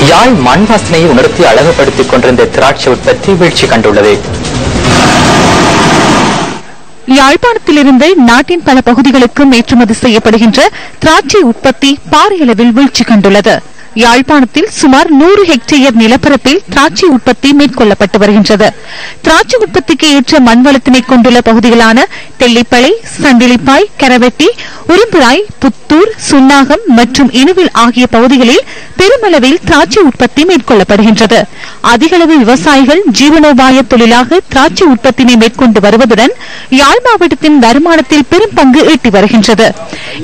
யாழ் மண் வாசனையை உணர்த்தி அழகுபடுத்திக் கொண்டிருந்த திராட்சை உற்பத்தி வீழ்ச்சி கண்டுள்ளது. யாழ்ப்பாணத்திலிருந்து நாட்டின் பல பகுதிகளுக்கும் ஏற்றுமதி செய்யப்படுகின்ற திராட்சை உற்பத்தி பாரிய அளவில் வீழ்ச்சி கண்டுள்ளது. யாழ்ப்பாணத்தில் சுமார் 100 ஹெக்டேயர் நிலப்பரப்பில் திராட்சை உற்பத்தி மேற்கொள்ளப்பட்டு வருகின்றது. திராட்சை உற்பத்திக்கு ஏற்ற மண்வளத்தினை கொண்டுள்ள பகுதிகளான தெல்லிப்பளை, சண்டிலிப்பாய், கரவெட்டி, உரும்புராய், புத்தூர், சுன்னாகம் மற்றும் இணுவில் ஆகிய பகுதிகளில் பெருமளவில் திராட்சை உற்பத்தி மேற்கொள்ளப்படுகின்றது. அதிகளவு விவசாயிகள் ஜீவனோபாய தொழிலாக திராட்சை உற்பத்தினை மேற்கொண்டு வருவதுடன் யாழ் மாவட்டத்தின் வருமானத்தில் பெரும் பங்கு ஈட்டி வருகின்றது.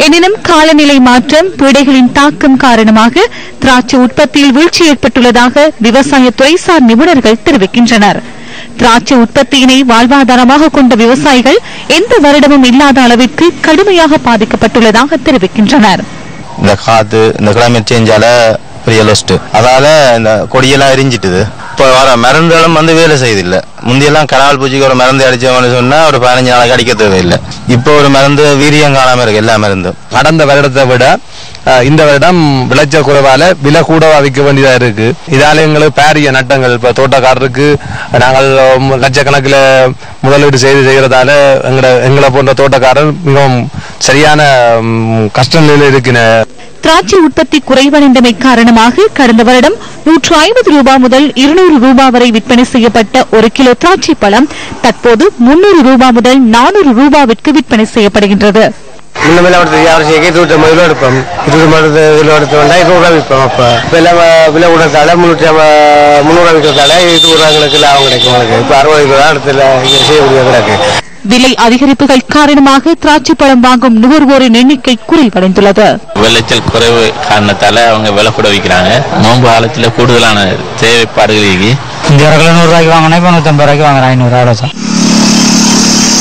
எனினும் காலநிலை மாற்றம், பீடைகளின் தாக்கம் காரணமாக திராட்சை உற்பத்தியில் வீழ்ச்சி ஏற்பட்டுள்ளதாக விவசாய துறைசார் நிபுணர்கள் தெரிவிக்கின்றனர். திராட்சை உற்பத்தியினை வாழ்வாதாரமாக கொண்ட விவசாயிகள் எந்த வருடமும் இல்லாத அளவிற்கு கடுமையாக பாதிக்கப்பட்டுள்ளதாக தெரிவிக்கின்றனர். இந்த காத்து, இந்த கிளைமேட் சேஞ்சால அதால இந்த கொடியெல்லாம் எரிஞ்சிட்டுது. இப்போ வர மருந்துகளும் வேலை செய்யுதில்லை. முந்தியெல்லாம் கரால் பூச்சிக்கு ஒரு மருந்து அடிச்சோம்னு சொன்னா ஒரு 15 நாளைக்கு அடிக்க தேவையில்லை. இப்போ ஒரு மருந்து வீரியம் காணாம இருக்கு. எல்லா மருந்தும் கடந்த வருடத்தை விட இந்த வருடம் விளைச்சல் குறைவால விலை கூட விற்க வேண்டியதா இருக்கு. இதால எங்களுக்கு பாரிய நட்டங்கள். இப்ப தோட்டக்காரருக்கு நாங்கள் லட்சக்கணக்கில் முதலீடு செய்யறதால எங்களை போன்ற தோட்டக்காரர் மிகவும் சரியான கஷ்ட நிலையில் இருக்கிறார். திராட்சை உற்பத்தி குறைவடைந்தமை காரணமாக கடந்த வருடம் 150 ரூபாய் முதல் 200 ரூபாய் வரை விற்பனை செய்யப்பட்ட 1 கிலோ திராட்சை பழம் தற்போது 300 ரூபாய் முதல் 400 ரூபாய்க்கு விற்பனை செய்யப்படுகின்றது. விலை அதிகரிப்புகள் காரணமாக திராட்சை பழம் வாங்கும் நுகர்வோரின் எண்ணிக்கை குறைவடைந்துள்ளது. விளைச்சல் குறைவு காரணத்தால அவங்க விலை கூட விற்கிறாங்க. நோன்பு காலத்துல கூடுதலான தேவைப்பாடுகள் இருக்கு. 100 ரூபாய்க்கு வாங்கினா இப்ப 150 ரூபாய்க்கு வாங்குறாங்க. 500 ரூபாய்